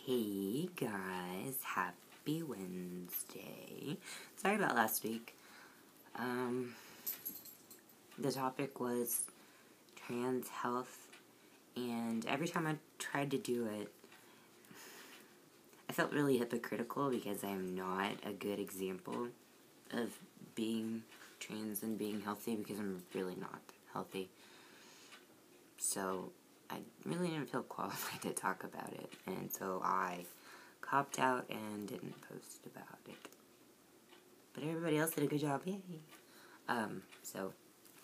Hey guys, happy Wednesday. Sorry about last week. The topic was trans health, and every time I tried to do it, I felt really hypocritical because I am not a good example of being trans and being healthy because I'm really not healthy. So I really didn't feel qualified to talk about it, and so I copped out and didn't post about it. But everybody else did a good job, yay! So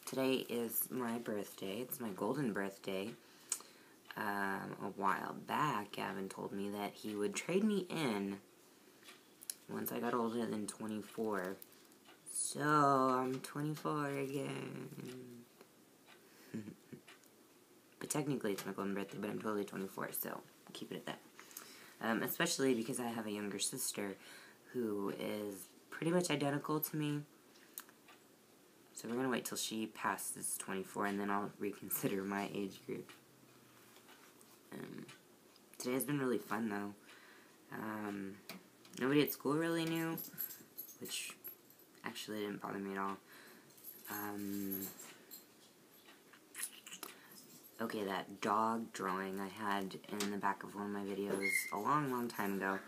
today is my birthday. It's my golden birthday. A while back, Gavin told me that he would trade me in once I got older than 24. So I'm 24 again. But technically it's my golden birthday, but I'm totally 24, so keep it at that. Especially because I have a younger sister who is pretty much identical to me. So we're going to wait till she passes 24, and then I'll reconsider my age group. Today has been really fun, though. Nobody at school really knew, which actually didn't bother me at all. Okay, that dog drawing I had in the back of one of my videos a long time ago,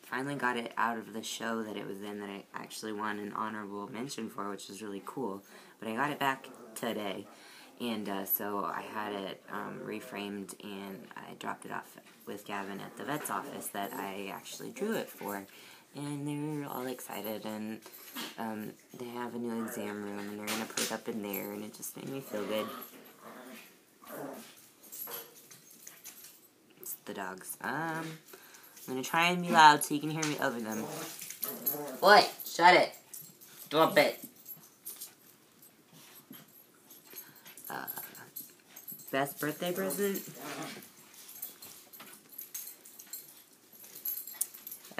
finally got it out of the show that it was in that I actually won an honorable mention for, which was really cool. But I got it back today, and so I had it reframed, and I dropped it off with Gavin at the vet's office that I actually drew it for. And they were all excited, and they have a new exam room, and they're going to put it up in there, and it just made me feel good. It's the dogs. I'm going to try and be loud so you can hear me over them. Boy, shut it. Stop it. Best birthday present?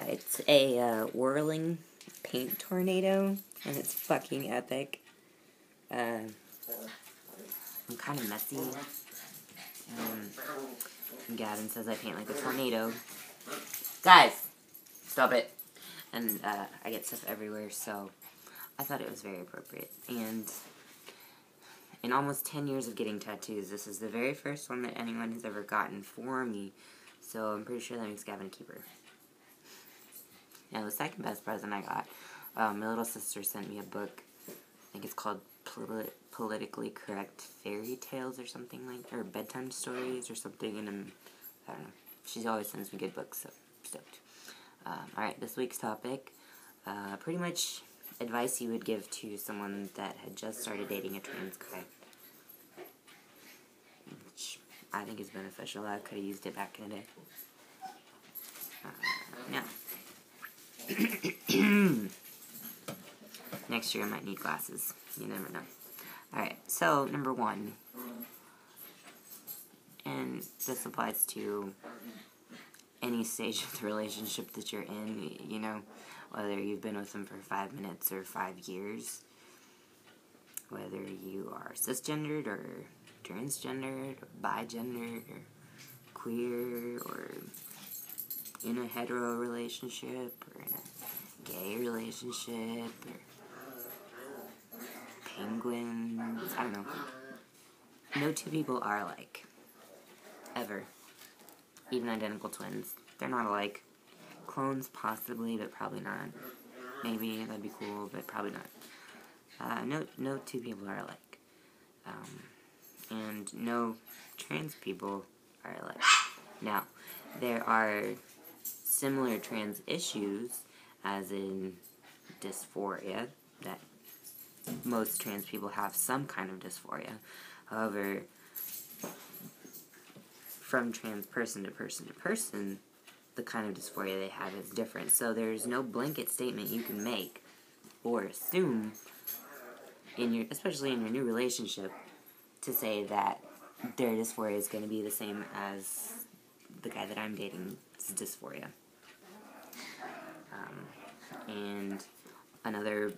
It's a whirling paint tornado, and it's fucking epic. I'm kind of messy. And Gavin says I paint like a tornado. Guys, stop it. And I get stuff everywhere, so I thought it was very appropriate. And in almost 10 years of getting tattoos, this is the very first one that anyone has ever gotten for me. So I'm pretty sure that makes Gavin a keeper. Now, the second best present I got, my little sister sent me a book. I think it's called Politically Correct Fairy Tales or something like that, or bedtime stories or something, and I don't know. She always sends me good books, so I'm stoked. Alright, this week's topic, pretty much advice you would give to someone that had just started dating a trans guy, which I think is beneficial. I could have used it back in the day. Now, next year I might need glasses. You never know. Alright, so number one, and this applies to any stage of the relationship that you're in, you know, whether you've been with them for 5 minutes or 5 years, whether you are cisgendered or transgendered or bigendered or queer or in a hetero relationship or in a gay relationship or penguins, I don't know. No two people are alike. Ever. Even identical twins. They're not alike. Clones, possibly, but probably not. Maybe, that'd be cool, but probably not. No two people are alike. And no trans people are alike. Now, there are similar trans issues, as in dysphoria, that most trans people have some kind of dysphoria. However, from trans person to person to person, the kind of dysphoria they have is different. So there's no blanket statement you can make or assume, especially in your new relationship, to say that their dysphoria is going to be the same as the guy that I'm dating's dysphoria. And another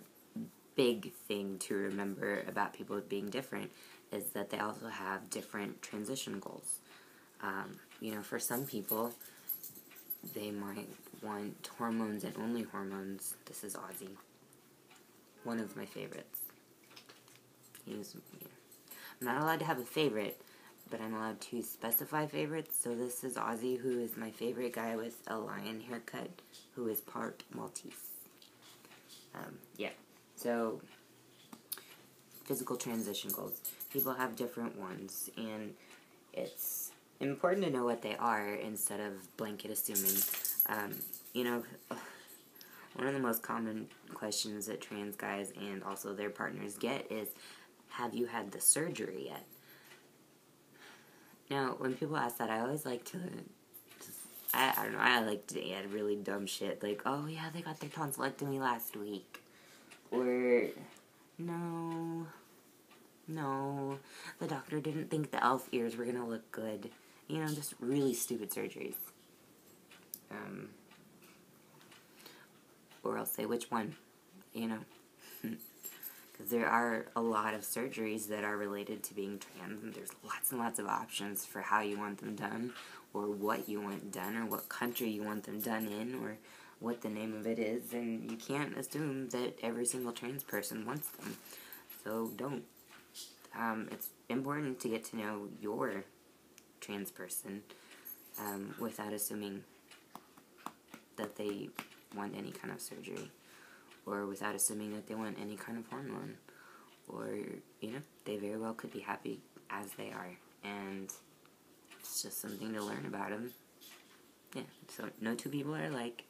big thing to remember about people being different is that they also have different transition goals. You know, for some people, they might want hormones and only hormones. This is Ozzy. One of my favorites. I'm not allowed to have a favorite, but I'm allowed to specify favorites. So this is Ozzy, who is my favorite guy with a lion haircut, who is part Maltese. Yeah. So, physical transition goals. People have different ones, and it's important to know what they are instead of blanket assuming. You know, one of the most common questions that trans guys and also their partners get is, have you had the surgery yet? Now, when people ask that, I always like to, I don't know, I like to add really dumb shit, like, oh yeah, they got their tonsillectomy last week. Or, no, the doctor didn't think the elf ears were gonna look good. You know, just really stupid surgeries. Or I'll say which one, you know. Because there are a lot of surgeries that are related to being trans, and there's lots and lots of options for how you want them done, or what you want done, or what country you want them done in, or what the name of it is, and you can't assume that every single trans person wants them. So don't. It's important to get to know your trans person without assuming that they want any kind of surgery, or without assuming that they want any kind of hormone, or, you know, they very well could be happy as they are, and it's just something to learn about them. Yeah, so no two people are alike.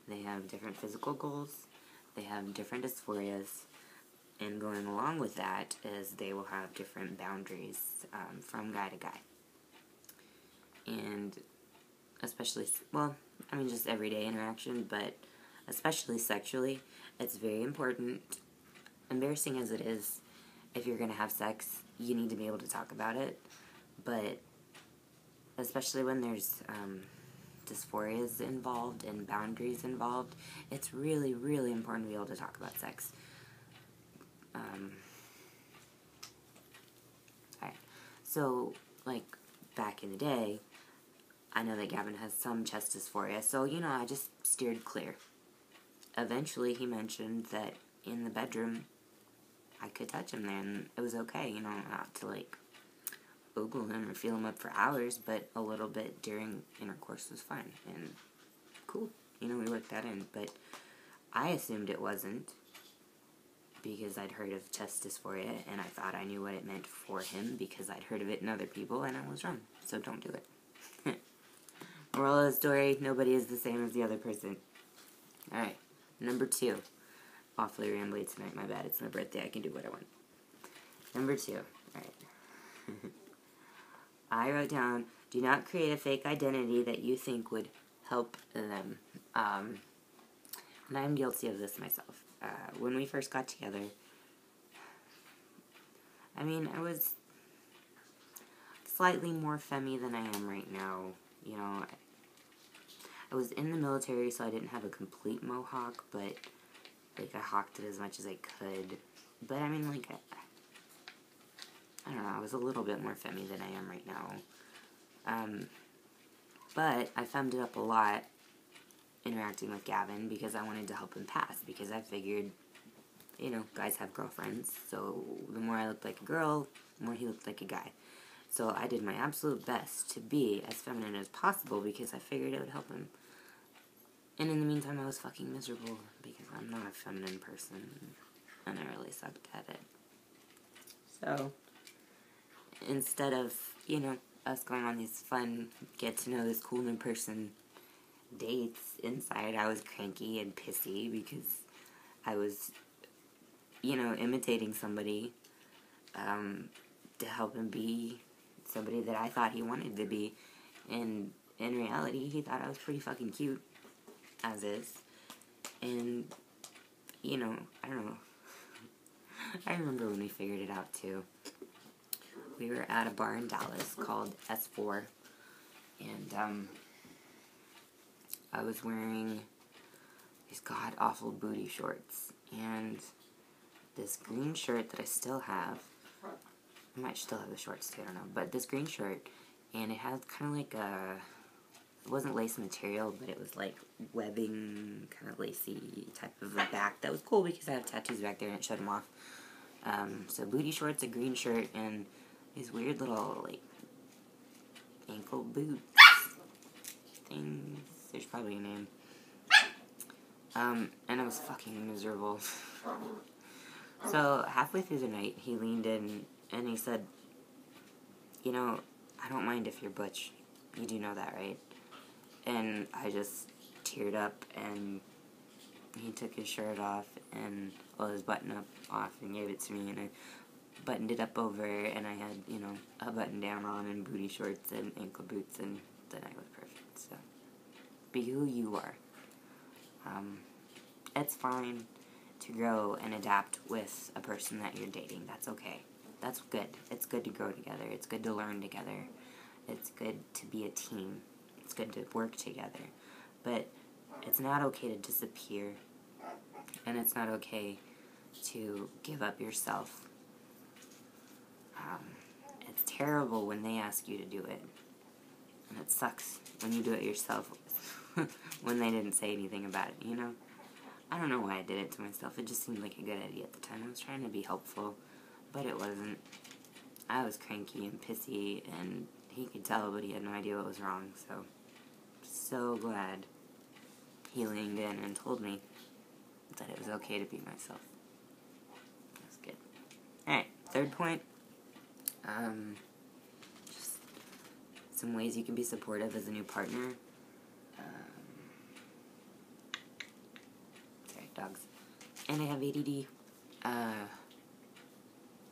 They have different physical goals, they have different dysphorias, and going along with that is they will have different boundaries from guy to guy. And especially, well, I mean just everyday interaction, but especially sexually, it's very important, embarrassing as it is, if you're going to have sex, you need to be able to talk about it, but especially when there's dysphorias involved and boundaries involved, it's really, really important to be able to talk about sex. Alright, so, like, back in the day, I know that Gavin has some chest dysphoria, so, you know, I just steered clear. Eventually, he mentioned that in the bedroom, I could touch him there, and it was okay, you know, not to, like, ogle him or feel him up for hours, but a little bit during intercourse was fine, and cool, you know, we worked that in, but I assumed it wasn't, because I'd heard of chest dysphoria, and I thought I knew what it meant for him, because I'd heard of it in other people, and I was wrong, so don't do it. Moral of the story, nobody is the same as the other person. Alright, number 2. Awfully rambly tonight, my bad, it's my birthday, I can do what I want. Number 2, alright. I wrote down, do not create a fake identity that you think would help them. And I'm guilty of this myself. When we first got together, I mean, I was slightly more femmy than I am right now. You know, I was in the military, so I didn't have a complete mohawk, but, like, I hawked it as much as I could. But, I mean, like, I don't know, I was a little bit more femmy than I am right now. But I femmed it up a lot interacting with Gavin because I wanted to help him pass, because I figured, you know, guys have girlfriends, so the more I looked like a girl, the more he looked like a guy. So I did my absolute best to be as feminine as possible because I figured it would help him. And in the meantime, I was fucking miserable because I'm not a feminine person, and I really sucked at it. So, instead of, you know, us going on these fun, get to know this cool new person dates, inside I was cranky and pissy because I was, you know, imitating somebody to help him be somebody that I thought he wanted to be. And in reality, he thought I was pretty fucking cute, as is. And, you know, I don't know. I remember when we figured it out, too. We were at a bar in Dallas called S4, and, I was wearing these god-awful booty shorts, and this green shirt that I still have, I might still have the shorts too, I don't know, but this green shirt, and it had kind of like a, it wasn't lace material, but it was like webbing, kind of lacy type of a back. That was cool because I have tattoos back there and it showed them off. So booty shorts, a green shirt, and these weird little, like, ankle boots things. There's probably a name. And I was fucking miserable. So, halfway through the night, he leaned in and he said, you know, I don't mind if you're butch. You do know that, right? And I just teared up, and he took his shirt off and, well, his button up off and gave it to me, and I buttoned it up over, and I had, you know, a button down on and booty shorts and ankle boots, and the night was perfect. So, be who you are. It's fine to grow and adapt with a person that you're dating. That's okay. That's good. It's good to grow together. It's good to learn together. It's good to be a team. It's good to work together. But it's not okay to disappear. And it's not okay to give up yourself. It's terrible when they ask you to do it. And it sucks when you do it yourself when they didn't say anything about it, you know? I don't know why I did it to myself. It just seemed like a good idea at the time. I was trying to be helpful, but it wasn't. I was cranky and pissy, and he could tell, but he had no idea what was wrong, so glad he leaned in and told me that it was okay to be myself. That's good. Alright, third point. Just some ways you can be supportive as a new partner. Sorry, dogs. And I have ADD.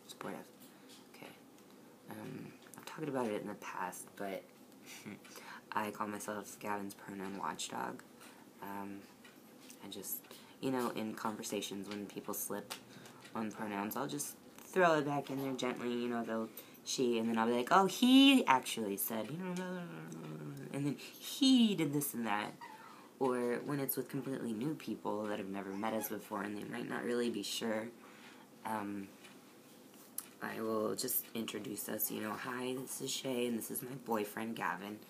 Supportive. Okay. I've talked about it in the past, but I call myself Gavin's pronoun watchdog. I just, you know, in conversations when people slip on pronouns, I'll just throw it back in there gently, you know, they'll, she, and then I'll be like, oh, he actually said, you know, and then he did this and that. Or when it's with completely new people that have never met us before and they might not really be sure, I will just introduce us, you know, hi, this is Shay, and this is my boyfriend, Gavin.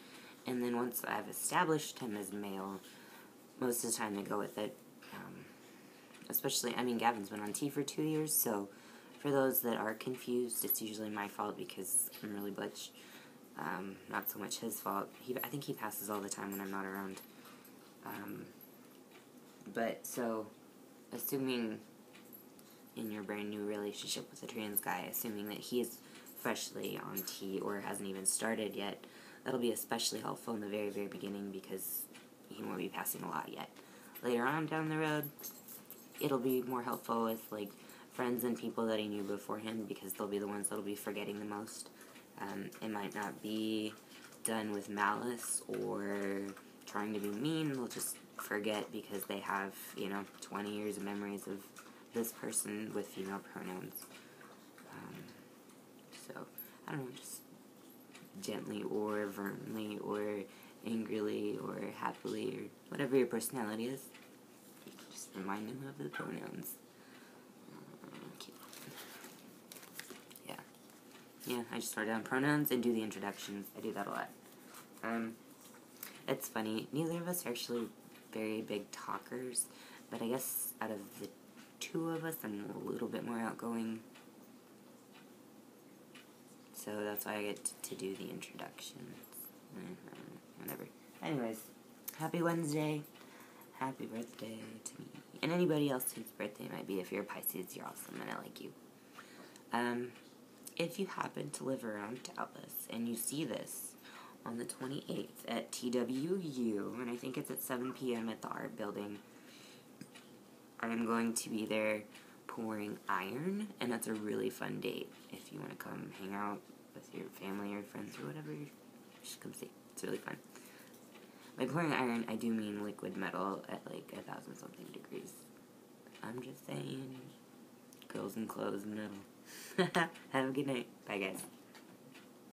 And then once I've established him as male, most of the time I go with it. Especially, I mean, Gavin's been on T for 2 years, so for those that are confused, it's usually my fault because I'm really butch. Not so much his fault. I think he passes all the time when I'm not around. But, so, assuming in your brand new relationship with a trans guy, assuming that he is freshly on T or hasn't even started yet, that'll be especially helpful in the very, very beginning because he won't be passing a lot yet. Later on down the road, it'll be more helpful with, like, friends and people that he knew beforehand because they'll be the ones that'll be forgetting the most. It might not be done with malice or trying to be mean. They'll just forget because they have, you know, 20 years of memories of this person with female pronouns. So, I don't know, just gently or firmly or angrily or happily or whatever your personality is. Just remind them of the pronouns. Cute. Yeah, I just start down pronouns and do the introductions. I do that a lot. It's funny, neither of us are actually very big talkers, but I guess out of the two of us, I'm a little bit more outgoing. So that's why I get to do the introductions. Whatever. Anyways, happy Wednesday. Happy birthday to me. And anybody else whose birthday it might be. If you're a Pisces, you're awesome and I like you. If you happen to live around Dallas and you see this on the 28th at TWU, and I think it's at 7 p.m. at the art building, I'm going to be there pouring iron, and that's a really fun date. If you want to come hang out with your family or friends or whatever, you should come see. It's really fun. By pouring iron, I do mean liquid metal at like 1,000-something degrees. I'm just saying, girls and clothes and metal. Have a good night. Bye, guys.